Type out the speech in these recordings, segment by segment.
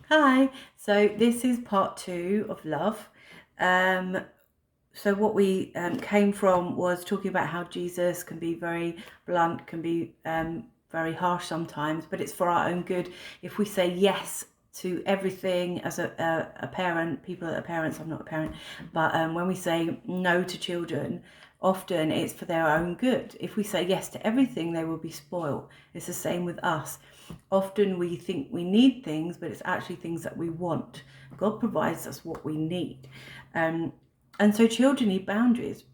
Hi, so this is part two of love. Um, so what we came from was talking about how Jesus can be very blunt, can be very harsh sometimes, but it's for our own good. If we say yes to everything as a parent, people that are parents, I'm not a parent, but when we say no to children, often it's for their own good. If we say yes to everything, they will be spoiled. It's the same with us. Often we think we need things, but it's actually things that we want. God provides us what we need. Um, and so children need boundaries,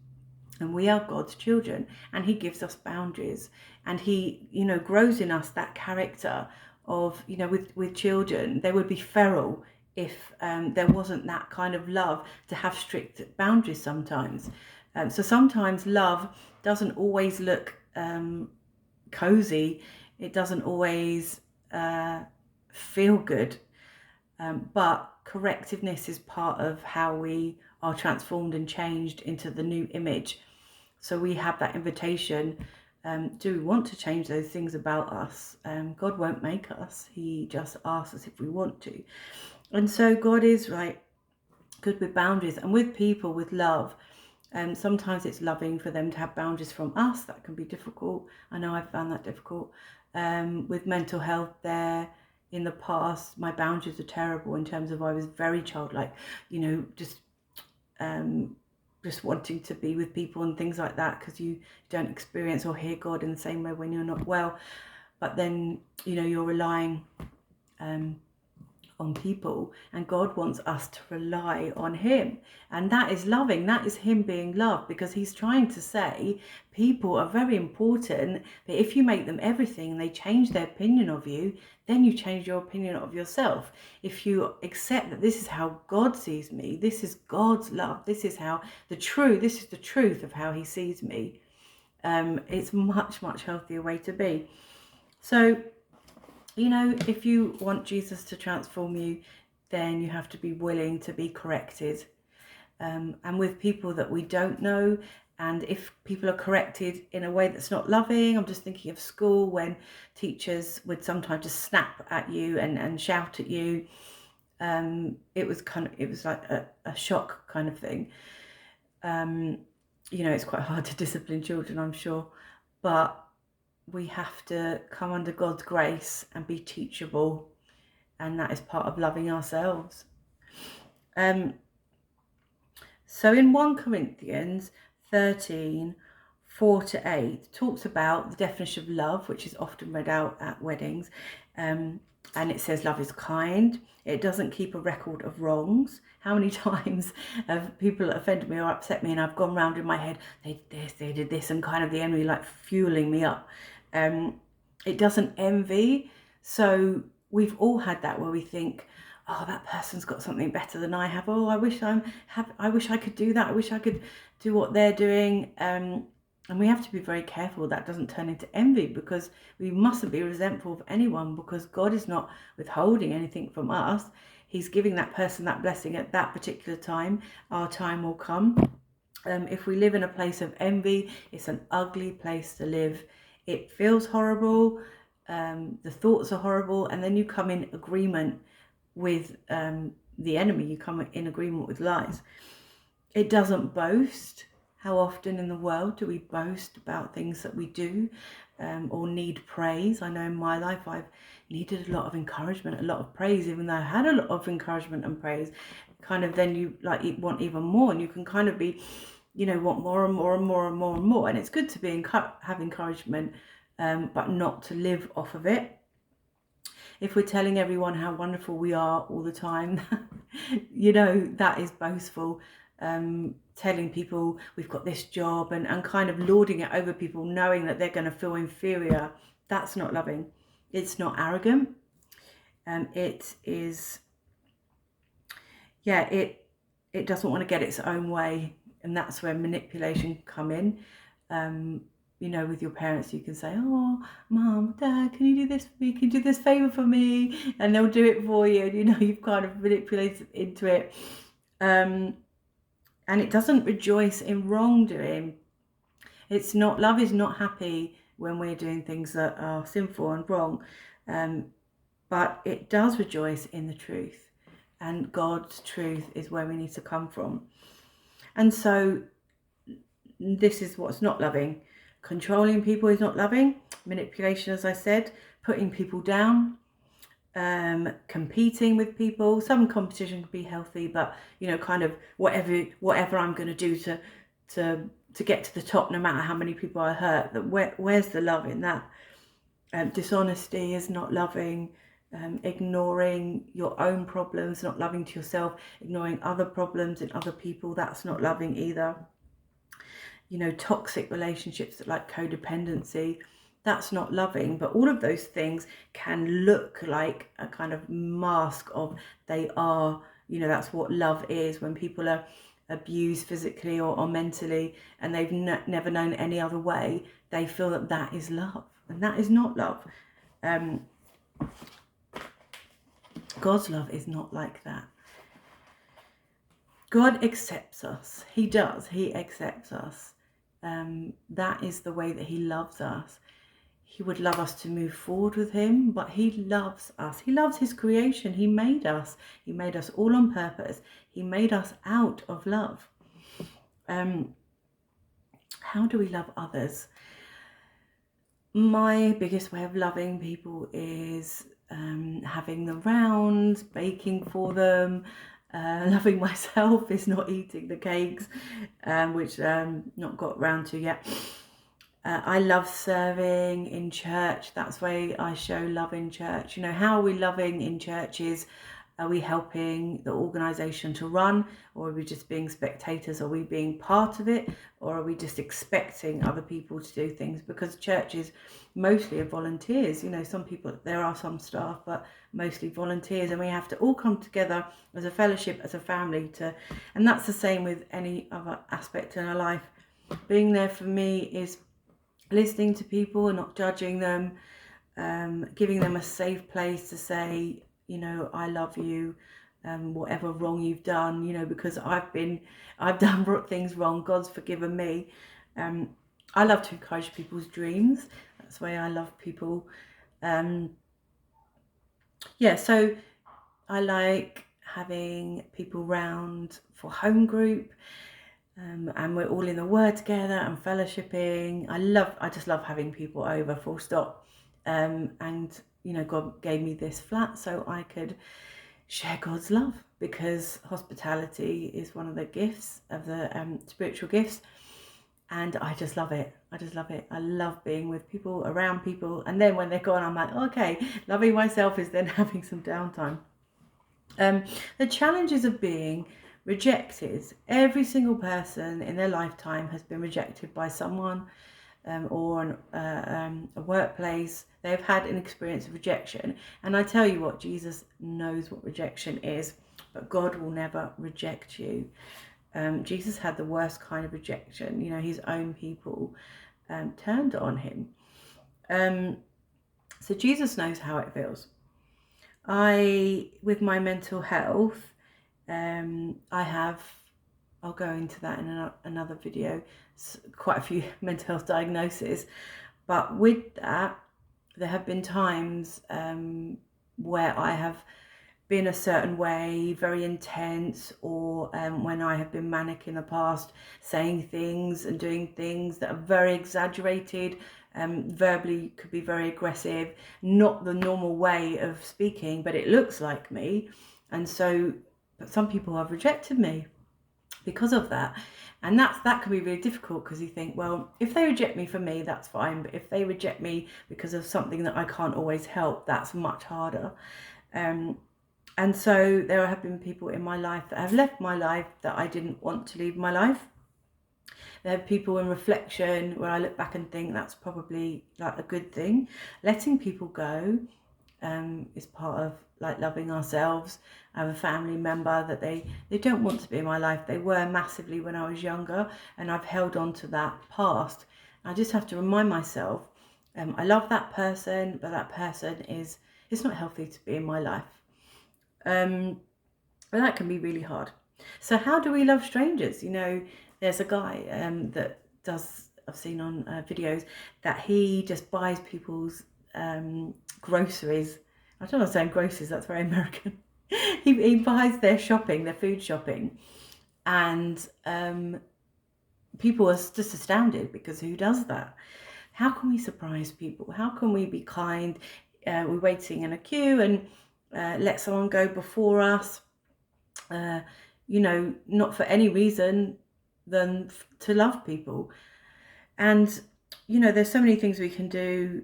and we are God's children, and He gives us boundaries, and He, grows in us that character of, with children, they would be feral if there wasn't that kind of love to have strict boundaries sometimes. So sometimes love doesn't always look cozy. It doesn't always feel good. But correctiveness is part of how we are transformed and changed into the new image. So we have that invitation. Do we want to change those things about us? God won't make us. He just asks us if we want to. And so God is good with boundaries and with people, with love. Sometimes it's loving for them to have boundaries from us. That can be difficult. I know I've found that difficult. With mental health there, in the past, my boundaries are terrible in terms of I was very childlike, um, just wanting to be with people and things like that because you don't experience or hear God in the same way when you're not well. But then, you're relying on people, and God wants us to rely on Him, and that is loving. That is Him being loved, because He's trying to say people are very important, but if you make them everything and they change their opinion of you, then you change your opinion of yourself. If you accept that this is how God sees me, this is God's love, this is the truth of how He sees me, it's much healthier way to be. So if you want Jesus to transform you, then you have to be willing to be corrected. And with people that we don't know, and if people are corrected in a way that's not loving, I'm just thinking of school when teachers would sometimes just snap at you and shout at you. It was like a shock kind of thing. It's quite hard to discipline children, I'm sure, but we have to come under God's grace and be teachable, and that is part of loving ourselves. So in 1 Corinthians 13, 4-8, talks about the definition of love, which is often read out at weddings. And it says love is kind. It doesn't keep a record of wrongs. How many times have people offended me or upset me and I've gone round in my head, they did this, and kind of the enemy like fueling me up. It doesn't envy. So we've all had that where we think, oh, that person's got something better than I have. Oh, I wish I could do that. I wish I could do what they're doing. And we have to be very careful that doesn't turn into envy, because we mustn't be resentful of anyone, because God is not withholding anything from us. He's giving that person that blessing at that particular time. Our time will come. If we live in a place of envy, it's an ugly place to live. It feels horrible. The thoughts are horrible. And then you come in agreement with the enemy. You come in agreement with lies. It doesn't boast. How often in the world do we boast about things that we do or need praise? I know in my life I've needed a lot of encouragement, a lot of praise, even though I had a lot of encouragement and praise. Kind of then you want even more, and you can kind of be, want more and more and more and more and more. And it's good to have encouragement, but not to live off of it. If we're telling everyone how wonderful we are all the time, that is boastful. Telling people we've got this job and kind of lording it over people, knowing that they're going to feel inferior, that's not loving. It's not arrogant. It is, it doesn't want to get its own way, and that's where manipulation come in. With your parents, you can say, oh, Mum, Dad, can you do this for me? Can you do this favour for me? And they'll do it for you. And, you've kind of manipulated into it. And it doesn't rejoice in wrongdoing. Love is not happy when we're doing things that are sinful and wrong. but it does rejoice in the truth, and God's truth is where we need to come from. And so this is what's not loving. Controlling people is not loving. Manipulation, as I said, putting people down, competing with people. Some competition can be healthy, but kind of whatever I'm going to do to get to the top, no matter how many people I hurt. Where's the love in that? Dishonesty is not loving. Ignoring your own problems, not loving to yourself. Ignoring other problems in other people, that's not loving either. Toxic relationships like codependency, that's not loving. But all of those things can look like a kind of mask of they are, that's what love is. When people are abused physically or mentally, and they've never known any other way, they feel that is love, and that is not love. God's love is not like that. God accepts us. He does. He accepts us. That is the way that he loves us. He would love us to move forward with him, but he loves us. He loves his creation. He made us. He made us all on purpose. He made us out of love. How do we love others? My biggest way of loving people is having them round, baking for them. Loving myself is not eating the cakes, which not got round to yet. I love serving in church. That's why I show love in church. How are we loving in churches? Are we helping the organisation to run, or are we just being spectators? Are we being part of it, or are we just expecting other people to do things? Because churches mostly are volunteers. Some people, there are some staff, but mostly volunteers, and we have to all come together as a fellowship, as a family and that's the same with any other aspect in our life. Being there for me is listening to people and not judging them, giving them a safe place to say, I love you, whatever wrong you've done, because I've done things wrong. God's forgiven me. I love to encourage people's dreams. That's why I love people. So I like having people round for home group, and we're all in the word together and fellowshipping. I just love having people over, full stop. And God gave me this flat so I could share God's love, because hospitality is one of the gifts of the spiritual gifts, and I just love it. I love being with people, around people, and then when they're gone, I'm like, okay, loving myself is then having some downtime. The challenges of being rejected. Every single person in their lifetime has been rejected by someone, or a workplace. They've had an experience of rejection, and I tell you what, Jesus knows what rejection is, but God will never reject you. Jesus had the worst kind of rejection. His own people turned on him. So Jesus knows how it feels. With my mental health, I'll go into that in another video, quite a few mental health diagnoses. But with that, there have been times where I have been a certain way, very intense, or when I have been manic in the past, saying things and doing things that are very exaggerated, verbally could be very aggressive, not the normal way of speaking, but it looks like me. And so, but some people have rejected me because of that. And that can be really difficult, because you think, well, if they reject me for me, that's fine. But if they reject me because of something that I can't always help, that's much harder. And so there have been people in my life that have left my life that I didn't want to leave my life. There are people in reflection where I look back and think that's probably like a good thing. Letting people go is part of like loving ourselves. I have a family member that they don't want to be in my life. They were massively when I was younger, and I've held on to that past. I just have to remind myself, I love that person, but that person it's not healthy to be in my life. And that can be really hard. So how do we love strangers? There's a guy that I've seen on videos that he just buys people's groceries I don't understand grocers, that's very American. He buys their shopping, their food shopping, and people are just astounded, because who does that? How can we surprise people? How can we be kind? We're waiting in a queue and let someone go before us, not for any reason than to love people. And, there's so many things we can do.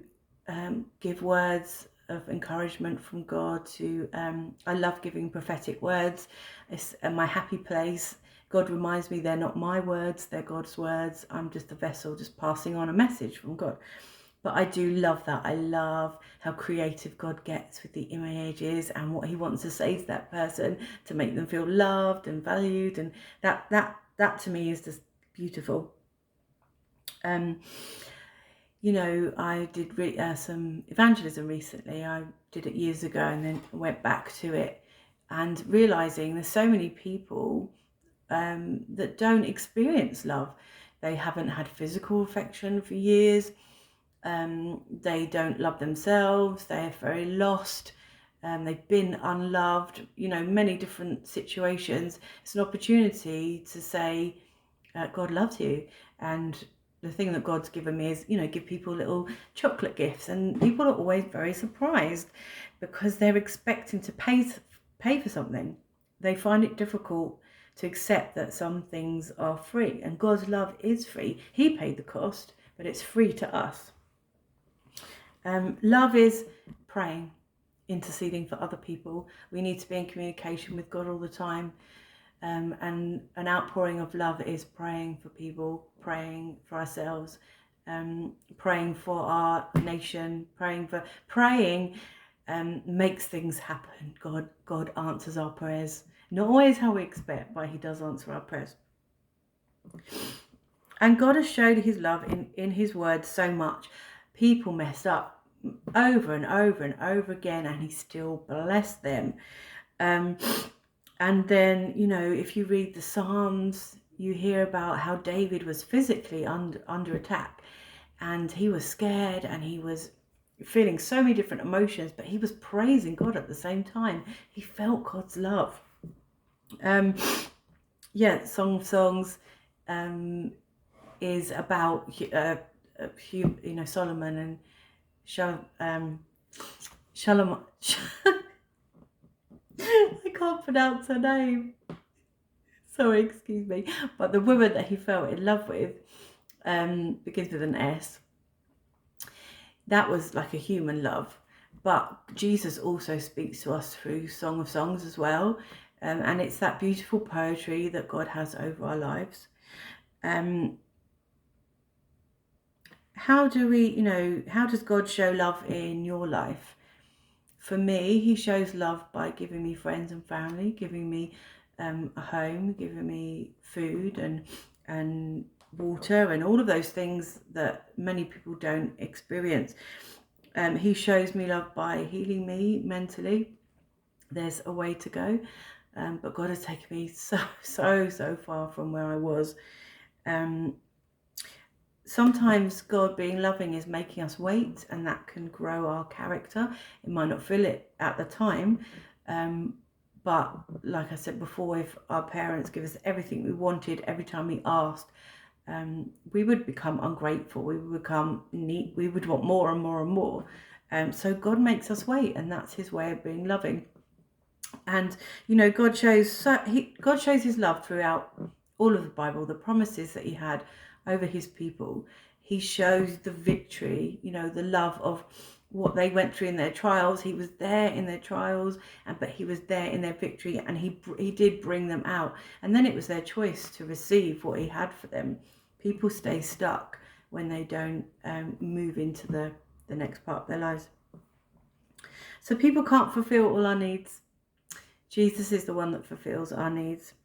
Give words of encouragement from God to, I love giving prophetic words. It's my happy place. God reminds me they're not my words, they're God's words. I'm just a vessel, just passing on a message from God. But I do love that. I love how creative God gets with the images and what he wants to say to that person to make them feel loved and valued. And that to me is just beautiful. I did some evangelism recently. I did it years ago and then went back to it, and realizing there's so many people that don't experience love. They haven't had physical affection for years. They don't love themselves. They're very lost. They've been unloved. Many different situations. It's an opportunity to say, God loves you. And the thing that God's given me is, give people little chocolate gifts, and people are always very surprised because they're expecting to pay for something. They find it difficult to accept that some things are free, and God's love is free. He paid the cost, but it's free to us. Love is praying, interceding for other people. We need to be in communication with God all the time. And an outpouring of love is praying for people, praying for ourselves, praying for our nation, praying makes things happen. God answers our prayers. Not always how we expect, but he does answer our prayers. And God has showed his love in his word so much. People messed up over and over and over again, and he still blessed them. And then, if you read the Psalms, you hear about how David was physically under attack, and he was scared, and he was feeling so many different emotions, but he was praising God at the same time. He felt God's love. Song of Songs is about Solomon and Shalom. I can't pronounce her name. Sorry, excuse me. But the woman that he fell in love with begins with an S. That was like a human love. But Jesus also speaks to us through Song of Songs as well. And it's that beautiful poetry that God has over our lives. How does God show love in your life? For me, he shows love by giving me friends and family, giving me a home, giving me food and water and all of those things that many people don't experience. He shows me love by healing me mentally. There's a way to go, but God has taken me so far from where I was. Sometimes God being loving is making us wait, and that can grow our character. It might not feel it at the time, but like I said before, if our parents give us everything we wanted every time we asked, we would become ungrateful. We would become neat. We would want more and more and more. So God makes us wait, and that's his way of being loving. And God shows his love throughout all of the Bible. The promises that he had over his people, he shows the victory, the love of what they went through in their trials. He was there in their trials, but he was there in their victory, and he did bring them out. And then it was their choice to receive what he had for them. People stay stuck when they don't move into the next part of their lives. So people can't fulfill all our needs. Jesus is the one that fulfills our needs.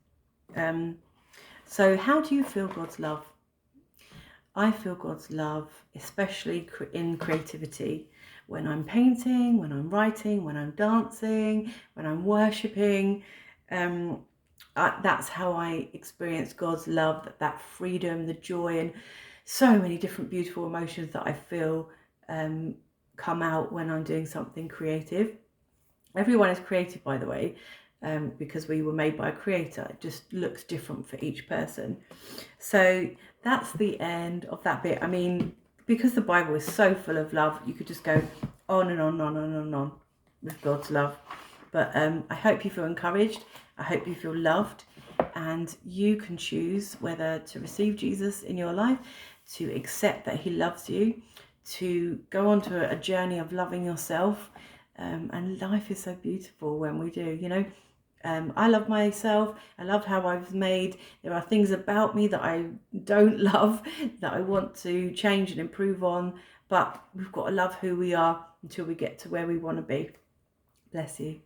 So how do you feel God's love? I feel God's love, especially in creativity. When I'm painting, when I'm writing, when I'm dancing, when I'm worshipping, that's how I experience God's love, that freedom, the joy, and so many different beautiful emotions that I feel come out when I'm doing something creative. Everyone is created, by the way, because we were made by a creator. It just looks different for each person. So that's the end of that bit. I mean, because the Bible is so full of love, you could just go on and on and on and on with God's love. But I hope you feel encouraged. I hope you feel loved, and you can choose whether to receive Jesus in your life, to accept that he loves you, to go on to a journey of loving yourself. And life is so beautiful when we do, you know. I love myself. I love how I was made. There are things about me that I don't love, that I want to change and improve on. But we've got to love who we are until we get to where we want to be. Bless you.